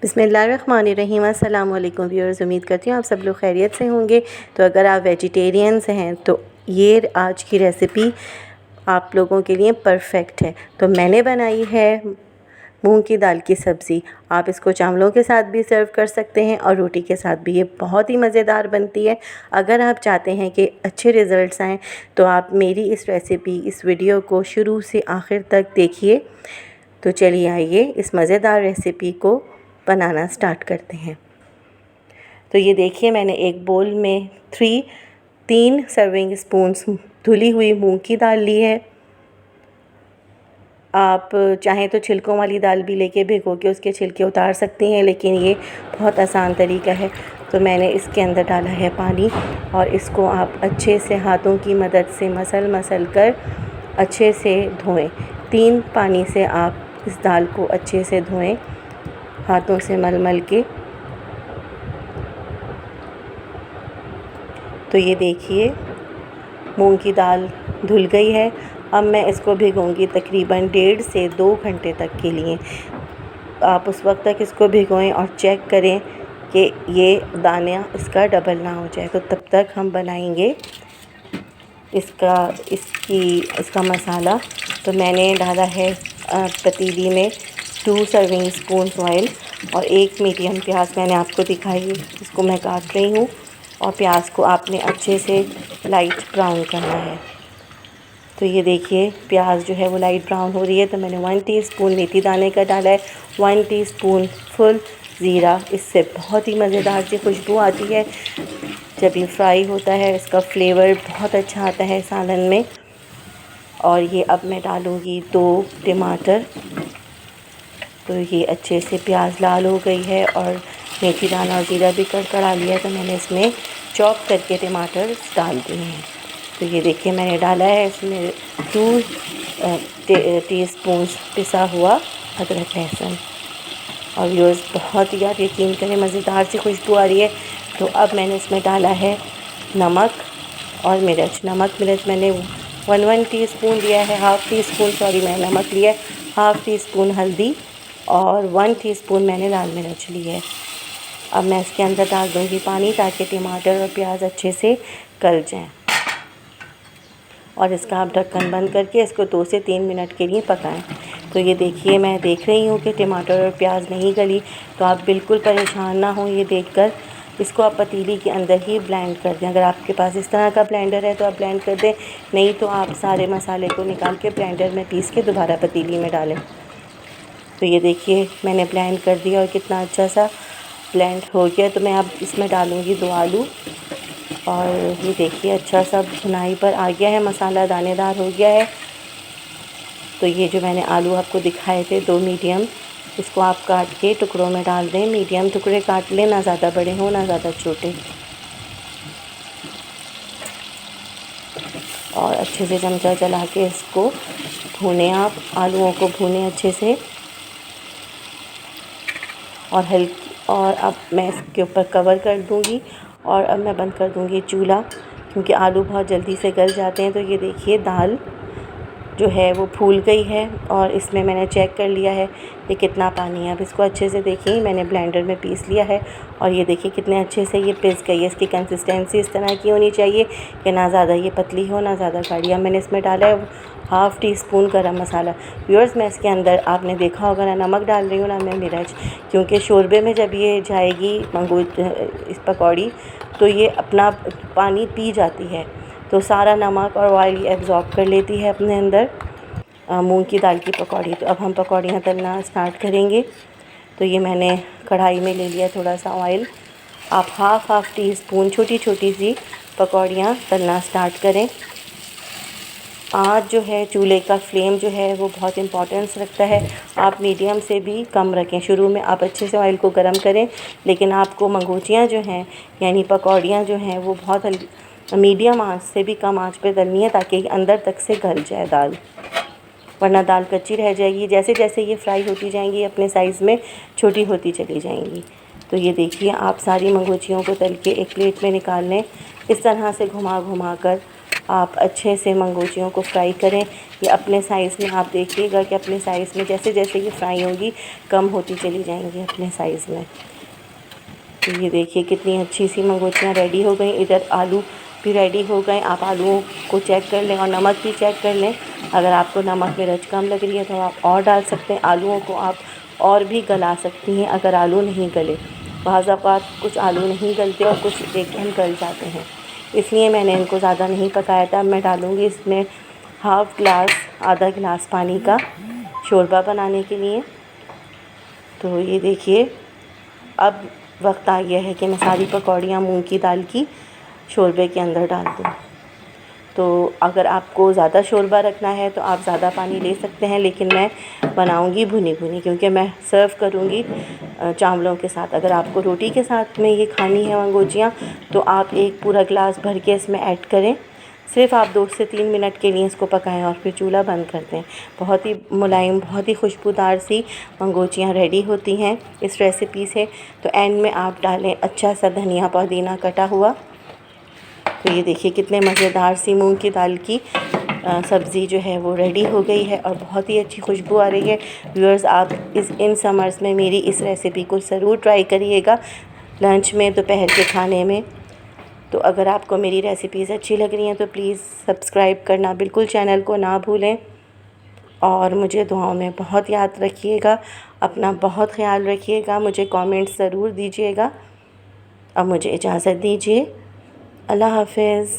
बिस्मिल्लाहिर्रहमानिर्रहीम। अस्सलाम वालेकुम व्यूअर्स, उम्मीद करती हूँ आप सब लोग खैरियत से होंगे। तो अगर आप वेजिटेरियंस हैं तो ये आज की रेसिपी आप लोगों के लिए परफेक्ट है। तो मैंने बनाई है मूंग की दाल की सब्ज़ी। आप इसको चावलों के साथ भी सर्व कर सकते हैं और रोटी के साथ भी। ये बहुत ही मज़ेदार बनती है। अगर आप चाहते हैं कि अच्छे रिज़ल्ट्स आएँ तो आप मेरी इस रेसिपी, इस वीडियो को शुरू से आखिर तक देखिए। तो चलिए आइए इस मज़ेदार रेसिपी को बनाना स्टार्ट करते हैं। तो ये देखिए, मैंने एक बोल में 3 सर्विंग स्पून्स धुली हुई मूंग की दाल ली है। आप चाहें तो छिलकों वाली दाल भी लेके भिगो के उसके छिलके उतार सकती हैं, लेकिन ये बहुत आसान तरीका है। तो मैंने इसके अंदर डाला है पानी और इसको आप अच्छे से हाथों की मदद से मसल कर अच्छे से धोएं। 3 पानी से आप इस दाल को अच्छे से धोएं, हाथों से मल के। तो ये देखिए, मूंग की दाल धुल गई है। अब मैं इसको भिगोऊंगी तकरीबन 1.5 से 2 घंटे तक के लिए। आप उस वक्त तक इसको भिगोएं और चेक करें कि ये दाना इसका डबल ना हो जाए। तो तब तक हम बनाएंगे इसका मसाला। तो मैंने डाला है पतीली में 2 सर्विंग स्पून ऑयल और 1 मीडियम प्याज मैंने आपको दिखाई है, इसको मैं काट रही हूँ। और प्याज को आपने अच्छे से लाइट ब्राउन करना है। तो ये देखिए, प्याज जो है वो लाइट ब्राउन हो रही है। तो मैंने 1 टीस्पून मेथी दाने का डाला है, 1 टीस्पून फुल ज़ीरा। इससे बहुत ही मज़ेदार सी खुशबू आती है जब ये फ्राई होता है। इसका फ्लेवर बहुत अच्छा आता है सालन में। और ये अब मैं डालूँगी 2 टमाटर। तो ये अच्छे से प्याज लाल हो गई है और मेथी दाना और ज़ीरा भी कड़कड़ा लिया। तो मैंने इसमें चॉप करके टमाटर डाल दिए हैं। तो ये देखिए, मैंने डाला है इसमें 2 टीस्पून पिसा हुआ अदरक लहसुन। और व्यूअर्स, बहुत ही यार यकीन करें मज़ेदार सी खुशबू आ रही है। तो अब मैंने इसमें डाला है नमक और मिर्च। नमक मिर्च मैंने 1 टीस्पून लिया है, हाफ़ टीस्पून मैंने नमक लिया है, हाफ़ टीस्पून हल्दी और 1 टीस्पून मैंने लाल मिर्च ली है। अब मैं इसके अंदर डाल दूँगी पानी ताकि टमाटर और प्याज अच्छे से गल जाएं। और इसका आप ढक्कन बंद करके इसको 2 से 3 मिनट के लिए पकाएं। तो ये देखिए, मैं देख रही हूँ कि टमाटर और प्याज नहीं गली। तो आप बिल्कुल परेशान ना हो ये देखकर। इसको आप पतीली के अंदर ही ब्लेंड कर दें। अगर आपके पास इस तरह का ब्लेंडर है तो आप ब्लेंड कर दें, नहीं तो आप सारे मसाले को निकाल के ब्लेंडर में पीस के दोबारा पतीली में डालें। तो ये देखिए, मैंने ब्लेंड कर दिया और कितना अच्छा सा ब्लेंड हो गया। तो मैं अब इसमें डालूँगी 2 आलू। और ये देखिए, अच्छा सा भुनाई पर आ गया है, मसाला दानेदार हो गया है। तो ये जो मैंने आलू आपको दिखाए थे 2 मीडियम, इसको आप काट के टुकड़ों में डाल दें। मीडियम टुकड़े काट लें, ना ज़्यादा बड़े हों ना ज़्यादा छोटे। और अच्छे से चमचा चला के इसको भूनें। आप आलूओं को भूनें अच्छे से। और अब मैं इसके ऊपर कवर कर दूँगी और अब मैं बंद कर दूँगी चूल्हा, क्योंकि आलू बहुत जल्दी से गल जाते हैं। तो ये देखिए, दाल जो है वो फूल गई है और इसमें मैंने चेक कर लिया है कि कितना पानी है। अब इसको अच्छे से देखिए, मैंने ब्लेंडर में पीस लिया है और ये देखिए कितने अच्छे से ये पिस गई है। इसकी कंसिस्टेंसी इस तरह की होनी चाहिए कि ना ज़्यादा ये पतली हो ना ज़्यादा गाढ़ी। अब मैंने इसमें डाला है हाफ़ टीस्पून गरम मसाला। व्यूअर्स, मैं इसके अंदर आपने देखा होगा ना नमक डाल रही हूँ ना मैं मिर्च, क्योंकि शोरबे में जब ये जाएगी इस पकौड़ी तो ये अपना पानी पी जाती है। तो सारा नमक और ऑयल एब्ज़ॉर्ब कर लेती है अपने अंदर मूंग की दाल की पकौड़ी। तो अब हम पकौड़ियाँ तलना स्टार्ट करेंगे। तो ये मैंने कढ़ाई में ले लिया थोड़ा सा ऑयल। आप हाफ़ टीस्पून छोटी सी पकौड़ियाँ तलना स्टार्ट करें। आँच जो है, चूल्हे का फ्लेम जो है वो बहुत इम्पोर्टेंस रखता है। आप मीडियम से भी कम रखें। शुरू में आप अच्छे से ऑयल को गर्म करें, लेकिन आपको मंगोचियाँ जो हैं यानी पकौड़ियाँ जो हैं वो बहुत मीडियम आंच से भी कम आंच पे तलनी है, ताकि अंदर तक से गल जाए दाल, वरना दाल कच्ची रह जाएगी। जैसे जैसे ये फ्राई होती जाएंगी अपने साइज़ में छोटी होती चली जाएंगी। तो ये देखिए, आप सारी मंगोचियों को तल के एक प्लेट में निकाल लें। इस तरह से घुमा कर आप अच्छे से मंगोचियों को फ्राई करें। ये अपने साइज़ में आप देखिएगा कि अपने साइज़ में जैसे जैसे ये फ्राई होंगी कम होती चली जाएंगी अपने साइज़ में। तो ये देखिए कितनी अच्छी सी मंगोचियाँ रेडी हो गई। इधर आलू भी रेडी हो गए। आप आलूओं को चेक कर लें और नमक भी चेक कर लें। अगर आपको नमक मिर्च कम लग रही है तो आप और डाल सकते हैं। आलूओं को आप और भी गला सकती हैं अगर आलू नहीं गले। बाज़ औक़ात कुछ आलू नहीं गलते और कुछ एकदम गल जाते हैं, इसलिए मैंने इनको ज़्यादा नहीं पकाया था। मैं डालूँगी इसमें हाफ़ ग्लास आधा गिलास पानी का शोरबा बनाने के लिए। तो ये देखिए अब वक्त आ गया है कि मैं सारी पकौड़ियाँ मूंग की दाल की शोरबे के अंदर डाल दूँ। तो अगर आपको ज़्यादा शोरबा रखना है तो आप ज़्यादा पानी ले सकते हैं, लेकिन मैं बनाऊंगी भुनी भुनी क्योंकि मैं सर्व करूंगी चावलों के साथ। अगर आपको रोटी के साथ में ये खानी है मंगोचियाँ तो आप एक पूरा गिलास भर के इसमें ऐड करें। सिर्फ़ आप 2 से 3 मिनट के लिए इसको पकाएं और फिर चूल्हा बंद कर दें। बहुत ही मुलायम, बहुत ही खुशबूदार सी मंगोचियाँ रेडी होती हैं इस रेसिपी से। तो एंड में आप डालें अच्छा सा धनिया पुदीना कटा हुआ। तो ये देखिए कितने मज़ेदार सी मूंग की दाल की सब्ज़ी जो है वो रेडी हो गई है और बहुत ही अच्छी खुशबू आ रही है। व्यूअर्स, आप इन समर्स में मेरी इस रेसिपी को ज़रूर ट्राई करिएगा, लंच में, दोपहर के खाने में। तो अगर आपको मेरी रेसिपीज़ अच्छी लग रही हैं तो प्लीज़ सब्सक्राइब करना बिल्कुल चैनल को ना भूलें और मुझे दुआओं में बहुत याद रखिएगा। अपना बहुत ख्याल रखिएगा। मुझे कमेंट्स ज़रूर दीजिएगा। अब मुझे इजाज़त दीजिए। अल्लाह हाफ़िज़।